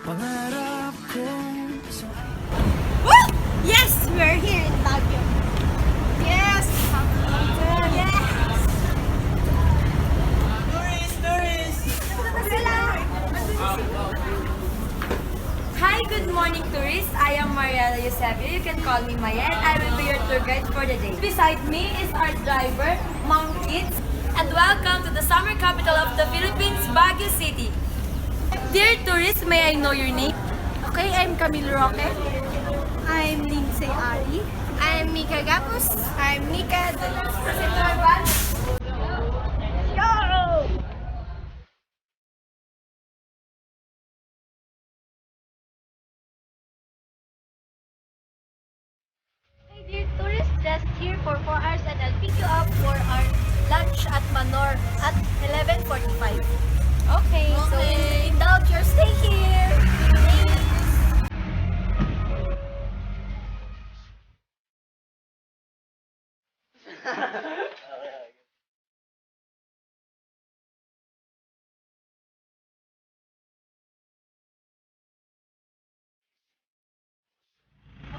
Pangarap kong Woo! Yes! We're here in Baguio. Yes! Yes! Tourist! Ito na sila! Hi, good morning tourists. I am Mariela Eusebio. You can call me Mayen. I will be your tour guide for the day. Beside me is our driver, Mom Kids. And welcome to the summer capital of the Philippines, Baguio City. Dear tourists, may I know your name? Okay, I'm Camille Roque. I'm Lindsay Ari. I'm Mika Gapus. I'm Nika. Hey dear tourists, just here for 4 hours and I'll pick you up for our lunch at Manor at 11:45. Okay, so indulge your stay here.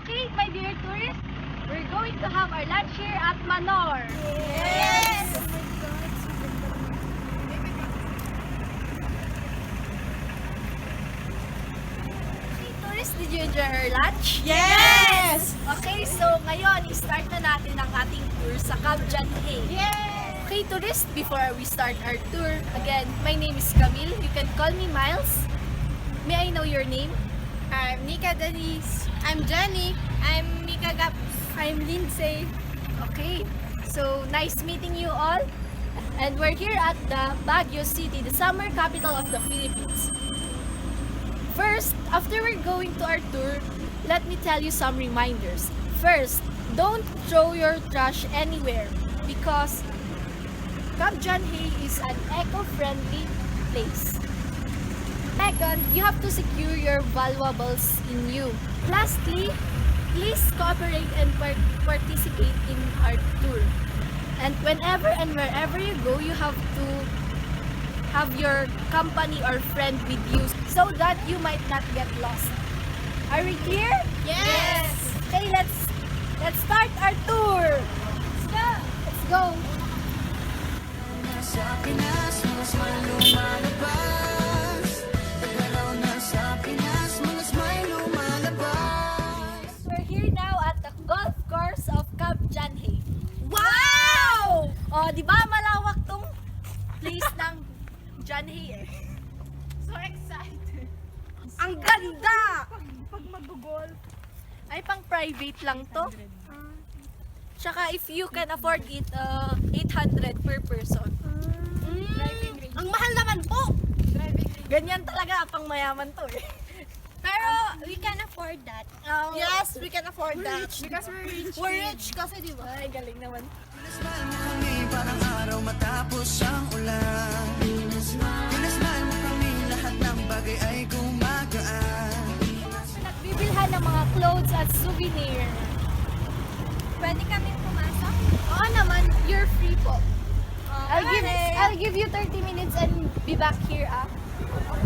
Okay, my dear tourists, we're going to have our lunch here at Manor. Yes! Okay, tourists, did you enjoy our lunch? Yes! Okay, so ngayon, i-start na natin ang ating tour sa Camp John Hay. Yes! Okay, tourists, before we start our tour, again, my name is Camille. You can call me Miles. May I know your name? I'm Nika Denise. I'm Jenny. I'm Mika Gapus. I'm Lindsay. Okay, so nice meeting you all. And we're here at the Baguio City, the summer capital of the Philippines. First, after we're going to our tour, let me tell you some reminders. First, don't throw your trash anywhere because Camp John Hay is an eco-friendly place. Second, you have to secure your valuables in you. Lastly, please cooperate and participate in our tour. And whenever and wherever you go, you have to have your company or friend with you so that you might not get lost. Are we clear? Yes! Okay, let's start our tour. Let's go. Sa Pinas, mga smile lumalabas. Tagalaw na sa Pinas, mga smile lumalabas. We're here now at the golf course of Camp John Hay. Wow! Oh, di ba malawak tong place ng John Hay eh. So excited. Ang ganda! Pag mag-golf. Ay, pang private lang to. Tsaka if you can afford it, 800 per person. Ang mahal naman po! Ganyan talaga, pang mayaman to eh. Pero we can afford that. Yes, we can afford that. Because we're rich. We're rich kasi di ba? Ay, galing naman. Pinasmile mo kami parang araw matapos ang ulan. Pinasmile mo kami, lahat ng bagay ay gumagaan. Nagbibilhan ng mga clothes at souvenir. Pwede kami pumasok? Oo naman, you're free po. Okay. I'll give you 30 minutes and be back here ah.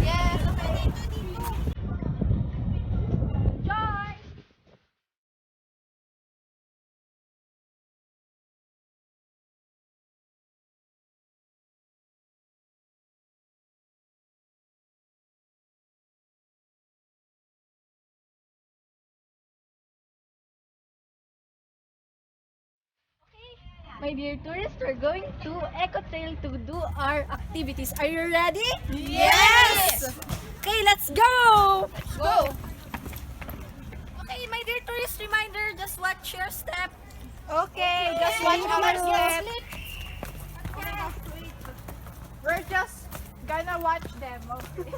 Yes. Pwede dito. Joy! My dear tourists, we're going to Eco Trail to do our activities. Are you ready? Yes! Okay, let's go! Go! Okay, my dear tourist, reminder, just watch your step. Okay, just Okay, watch our no step. slip. We're just gonna watch them. Okay.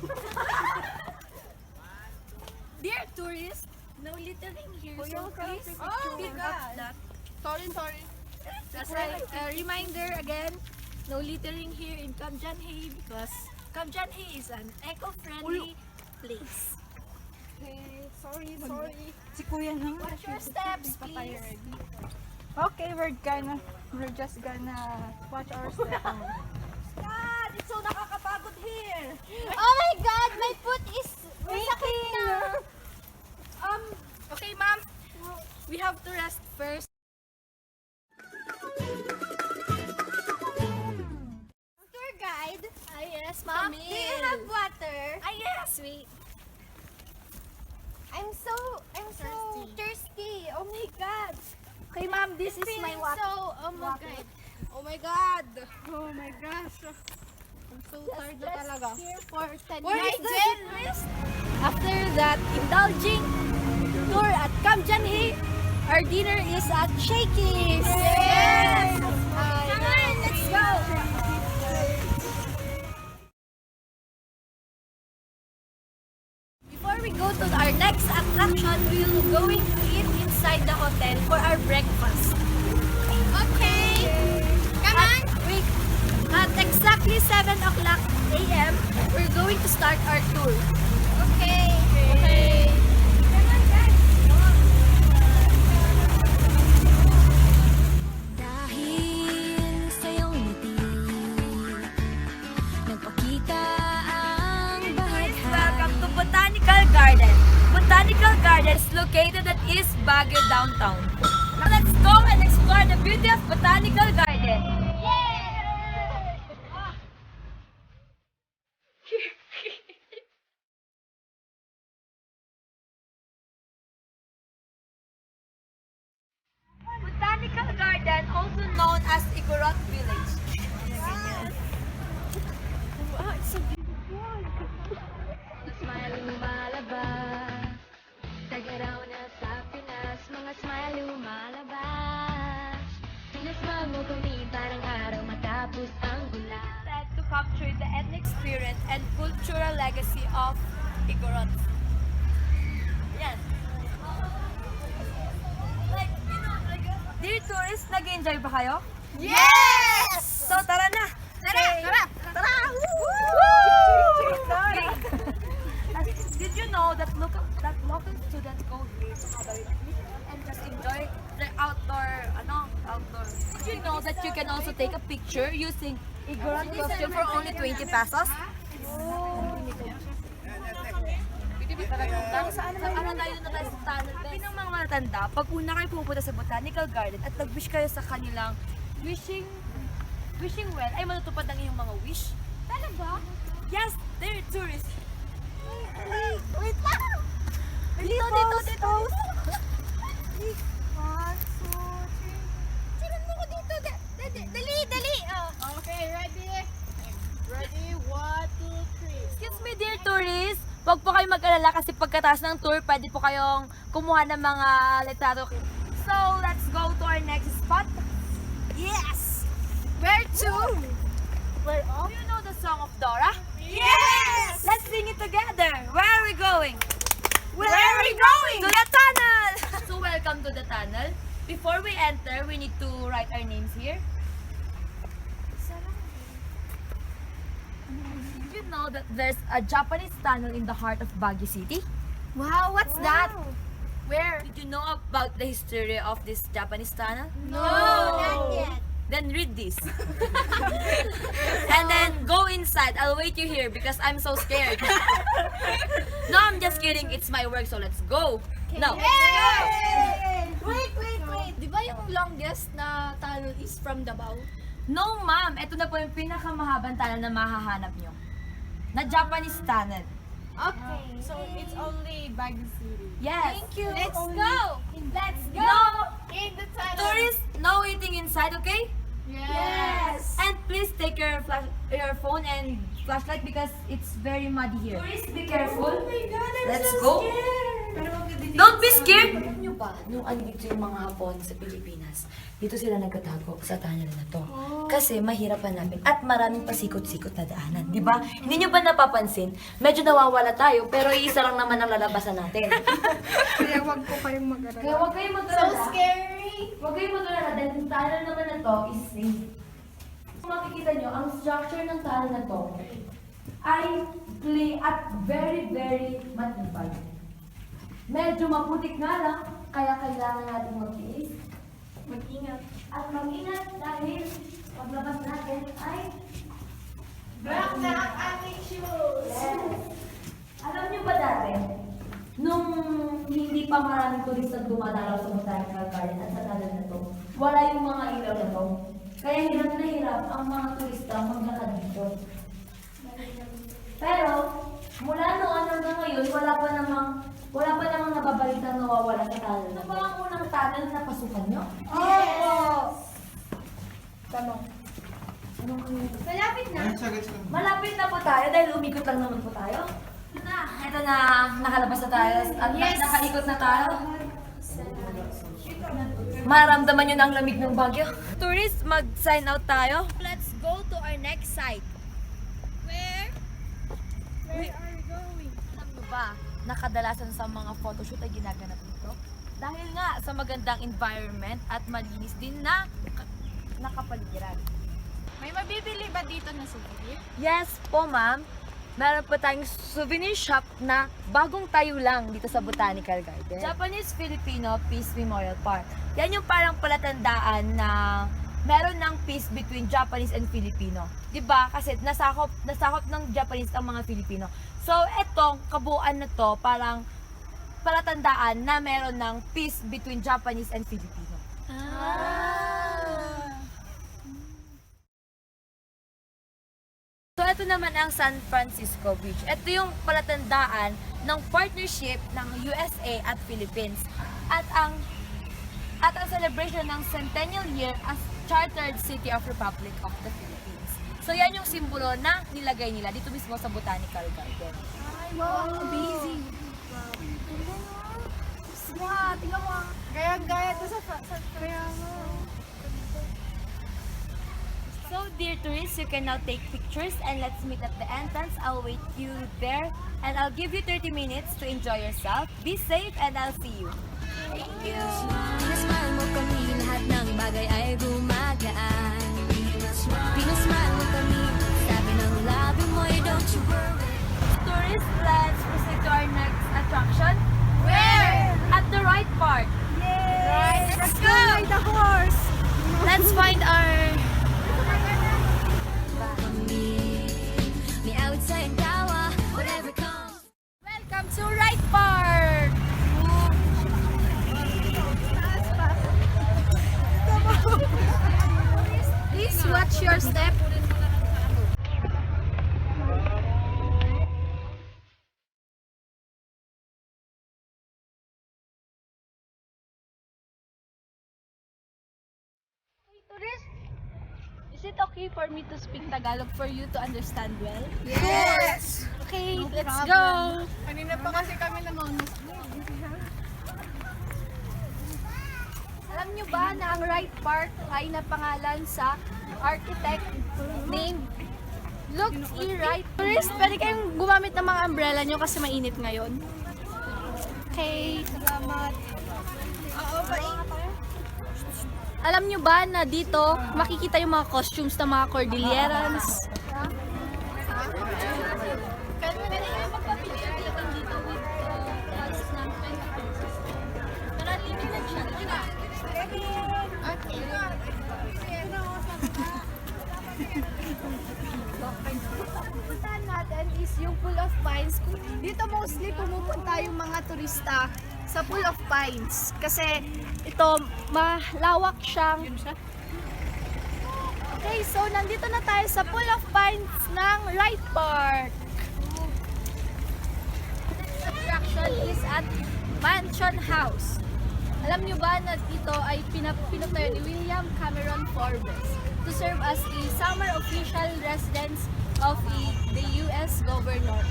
Dear tourists, no littering here, so please pick up that. Sorry. As a reminder again, no littering here in Camp John Hay because Camp John Hay is an eco-friendly place. Okay, sorry. Si Kuya na. Watch your steps, please. Okay, we're just gonna watch our step. God, it's so nakakapagod here. Oh my God, my foot is Masakit na. Okay, ma'am. We have to rest first. Tour guide. Ah, yes, ma'am. Do you have water? Ah, yes. Wait. I'm so thirsty. Oh my God. Okay, ma'am. This is my water. Oh my God. Oh my God! Oh my gosh! I'm so tired na talaga. Here for 10 Where is minutes. After that indulging tour at Kamjanhi, our dinner is at Shakey's. Yes! Come on, let's go. Before we go to our next attraction, we will going to eat inside the hotel for our breakfast. Okay. Come on. Wait. At exactly 7 o'clock a.m., we're going to start our tour. Okay. Okay. Come on, guys. Dahil sa iyong ngiti, nagpakita ang Please bahagha. welcome to Botanical Garden. Botanical Garden is located at East Baguio downtown. Now let's go and explore the beauty of Botanical Garden. Botanical Garden, also known as Igorot Village. Smile lumalabas, tagaraw na sa Pinas, mga smile lumalabas. Pinasma mo kami parang araw matapos ang gula. Set to capture the ethnic spirit and cultural legacy of Igorot. Yan. Like, you know, like, dear tourists, nag-enjoy ba kayo? Yes! So, tara na! Tara! Okay. Did you know that local students go here to have a picnic and just enjoy the outdoor? Did you know that you can also take a picture using Igorot costume for only 20 pesos? Saan tayo na tayo sa tunnel? Sabi ng mga matatanda, pag una kayo pupunta sa Botanical Garden at nag-wish kayo sa kanilang wishing well, ay matutupad ang iyong mga wish. Talaga? Yes, they're tourists. Wait lang! Dito. Sinan mo ko dito. Dali! Oh. Okay, ready? Ready? 1, 2, 3. Excuse me, dear tourists. Huwag po kayo mag-alala kasi pagkatapos ng tour, pwede po kayong kumuha ng mga letrado. So, let's go to our next spot. Yes! Where to? Where off? Do you know the song of Dora? Yes! Let's sing it together. Where are we going? Where are we going? To the tunnel! So, welcome to the tunnel. Before we enter, we need to write our names here. Did you know that there's a Japanese tunnel in the heart of Baguio City? Wow, what's that? Where? Did you know about the history of this Japanese tunnel? No! Not yet. Then read this. And then go inside. I'll wait you here because I'm so scared. No, I'm just kidding. It's my work, so let's go. No. Wait. Di ba yung longest na tunnel is from Davao? No, ma'am. Ito na po yung pinakamahabang tunnel na mahahanap nyo. Na Japanese tunnel. Okay. So, it's only Baguio City. Yes. Thank you. Let's go. Let's go. No. In the tunnel. Tourists, no eating inside, okay? Yes. And please take your phone and flashlight because it's very muddy here. Tourists, be careful. Oh my God, Let's go. Don't be scared. Alam nyo ba, nung andito yung mga Hapon sa Pilipinas, dito sila nagkatago sa tunnel na to. Kasi mahirap hanapin at maraming pasikot-sikot na daanan, di ba? Hindi nyo ba napapansin? Medyo nawawala tayo, pero iisa lang naman ang lalabasan natin. Kaya wag po kayong mag-alala. Kaya huwag kayong mag-alala. Scary. Huwag kayong mag-alala dahil yung tunnel naman na to is safe. Kung makikita nyo, ang structure ng tunnel na to ay clay at very, very matibay. Medyo maputik nga lang, kaya kailangan natin mag-iis. Mag-ingat. At mag-ingat dahil paglabas natin ay Back na ang ating shoes. yes. Alam nyo ba dati, pa maraming turista dumadalaw sa Botanical Garden at sa tunnel na to, wala yung mga ilaw na to. Kaya hirap na hirap ang mga turista maglakad dito. Pero, mula noon hanggang ngayon, wala pa namang nababalitang nawawala sa tunnel. Ano ba ang unang tunnel na pasukan nyo? Tanong. Anong kanina? Malapit na. Malapit na po tayo dahil umikot lang naman po tayo. Ito na, nakalabas na tayo at nakaikot na tayo. Maramdaman nyo na ang lamig ng Baguio. Tourists, mag-sign out tayo. Let's go to our next site. Where are we going? Alam nyo ba, nakadalasan sa mga photoshoot ay ginaganap dito? Dahil nga sa magandang environment at malinis din na nakapaligiran. May mabibili ba dito na souvenir? Yes po, ma'am. Meron po tayong souvenir shop na bagong tayo lang dito sa Botanical Garden. Japanese-Filipino Peace Memorial Park. Yan yung parang palatandaan na meron ng peace between Japanese and Filipino. 'Di ba? Kasi nasakop ng Japanese ang mga Filipino. So, etong kabuuan na to parang palatandaan na meron ng peace between Japanese and Filipino. So, ito naman ang San Francisco Beach. Ito yung palatandaan ng partnership ng USA at Philippines. At ang celebration ng centennial year as Chartered City of Republic of the Philippines. So, yan yung simbolo na nilagay nila dito mismo sa Botanical Garden. Ay, wow, busy. Wow, tingnan mo. Gaya to sa kaya mo. So, dear tourists, you can now take pictures and let's meet at the entrance. I'll wait you there and I'll give you 30 minutes to enjoy yourself. Be safe and I'll see you. Thank you! Pinasmile mo kami, lahat ng bagay ay gumagaan. Pinasmile mo kami, sabi ng labi mo'y don't you worry. Tourists, let's proceed to our next attraction. Where? At the right park. Right. Let's go! Ride the horse! Let's find our... May outside tawa, whatever comes. Welcome to Right Park! Please watch your step. Tourist, is it okay for me to speak Tagalog for you to understand well? Yes! Okay, No let's problem. go! Kanina pa kasi kami nanonos. Alam niyo ba na ang Wright Park ay napangalan sa architect named Luke E. Wright? Tourist, pwede kayong gumamit ng mga umbrella niyo kasi mainit ngayon. Okay, salamat. Oo, Alam niyo ba na dito makikita yung mga costumes ng mga Cordillerans? Pwede kayo magpapicture dito with price ng 20 pesos. Pero limited siya. Okay. Puntahan natin is yung Pool of Pines. Dito mostly pumupunta yung mga turista sa Pool of Pines. Kasi ito, malawak siyang... Okay, so nandito na tayo sa Pool of Pines ng Wright Park. This attraction is at Mansion House. Alam niyo ba na dito ay pinatayo ni William Cameron Forbes to serve as a summer official residence of the US governor.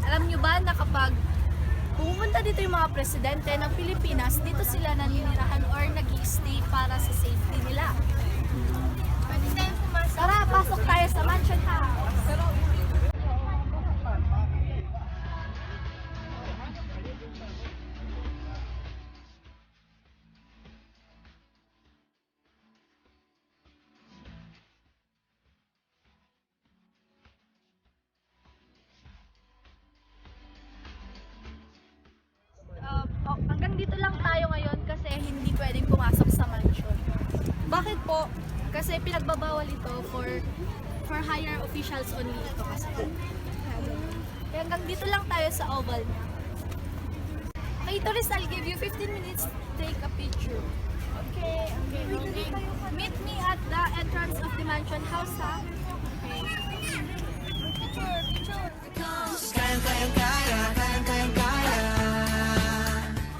Alam niyo ba na kapag pumunta dito yung mga presidente ng Pilipinas, dito sila naninirahan or nag-i-stay para sa safety nila. Pwede tayong pumasok. Tara, pasok tayo sa Mansion House. Hanggang dito lang tayo ngayon kasi hindi pwedeng pumasok sa mansion. Bakit po? Kasi pinagbabawal ito for higher officials only ito kasi. Kaya hanggang dito lang tayo sa oval. Okay Okay, tourist, I'll give you 15 minutes to take a picture. Okay. Meet me at the entrance of the mansion house, ha? Okay. Picture.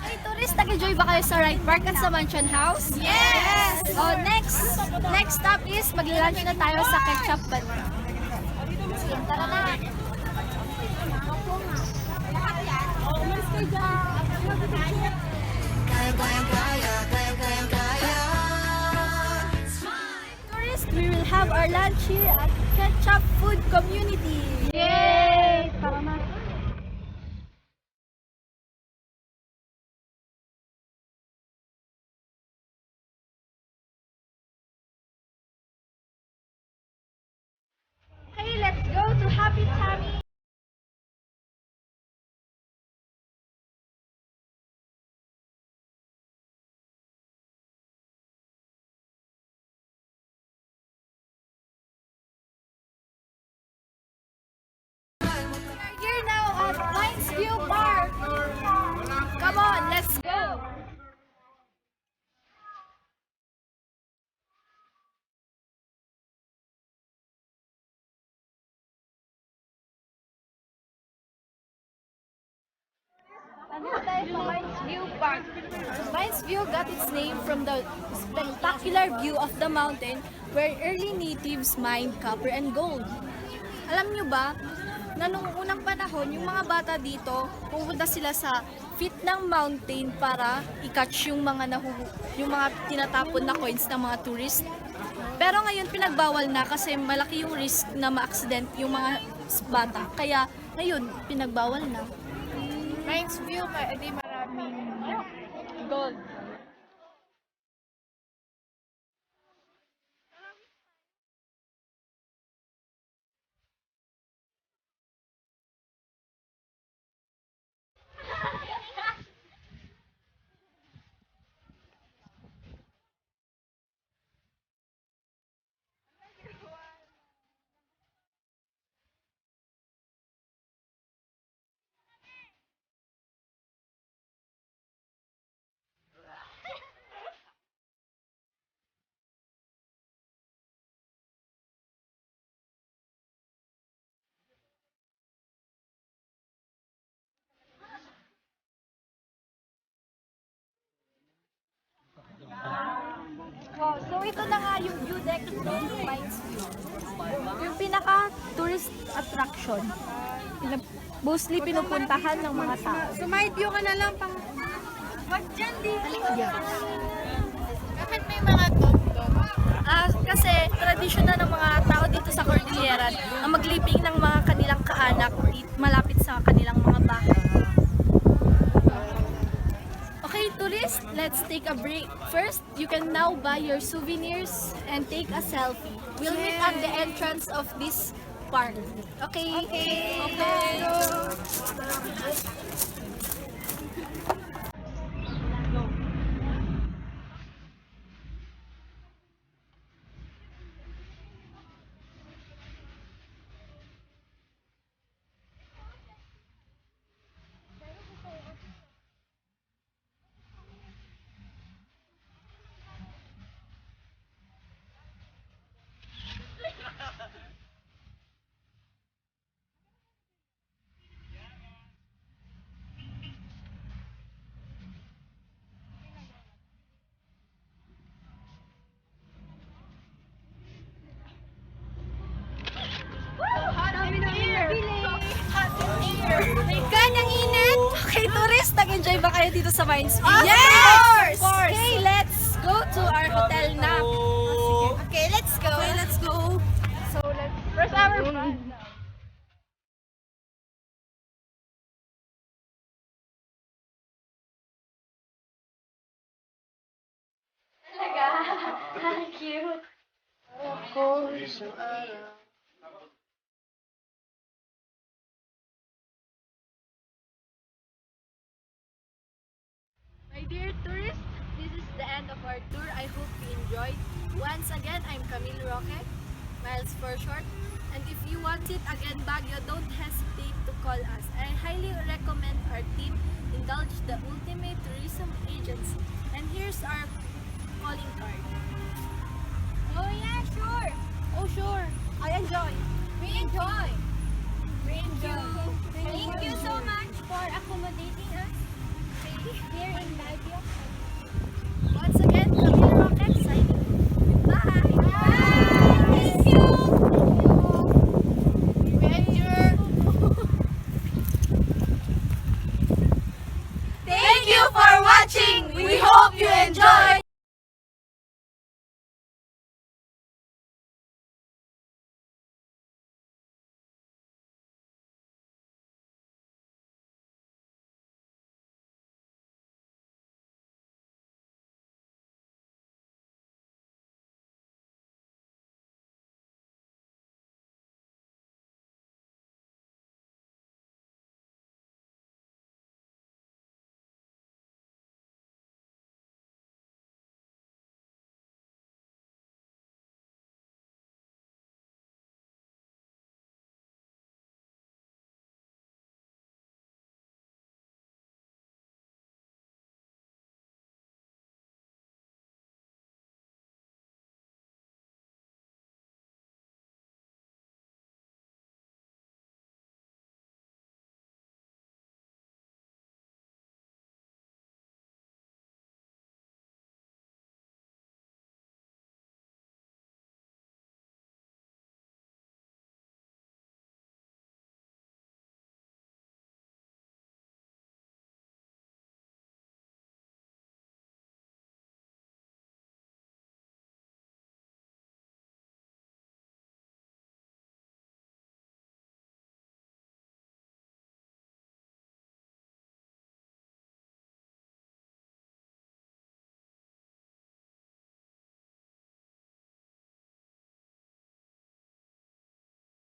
Okay, tourist, nag-enjoy ba kayo sa Ride Park at sa mansion house? Yes! Oh, next stop is mag-lunch na tayo sa Ketchup Banda. Sige, tara na. Tourists, we will have our lunch here at Ketchup Food Community. Yay! Tara na. Hey, let's go to Happy Tummy. Here now at Mines View Park. Come on, let's go. Nandito tayo sa Mines View Park. Mines View got its name from the spectacular view of the mountain where early natives mined copper and gold. Alam nyo ba, na nung unang panahon, yung mga bata dito, pupunta sila sa feet ng mountain para i-catch yung mga tinatapon na coins ng mga tourist. Pero ngayon pinagbawal na kasi malaki yung risk na ma-accident yung mga bata. Kaya ngayon pinagbawal na. Mines View, di maraming gold. Wow, so ito na nga yung view deck ng Mines View. Yung pinaka-tourist attraction. Mostly pinupuntahan ng mga tao. Sumide view ka na lang pang... Wag dyan, di. Bakit may mga top-top? Kasi tradisyon na ng mga tao dito sa Cordillera ang maglibing ng mga kanilang kaanak malapit sa kanilang mga bahay. Okay, tourists, let's take a break. First, you can now buy your souvenirs and take a selfie. We'll meet at the entrance of this park. Okay? Okay. Ganyang init! Okay, tourist, nag-enjoy ba kayo dito sa Mines View? Yes! Of course! Okay, let's go to our hotel na. Okay, let's go. So, let's... First hour fun. Cute. My dear tourists, this is the end of our tour. I hope you enjoyed. Once again, I'm Camille Roque. miles for short. And if you want it again Baguio, don't hesitate to call us. I highly recommend our team indulge the ultimate tourism agency. And here's our calling card. Oh yeah, sure. Oh sure, I enjoy. We enjoy. Thank you so much for accommodating us here in Baguio.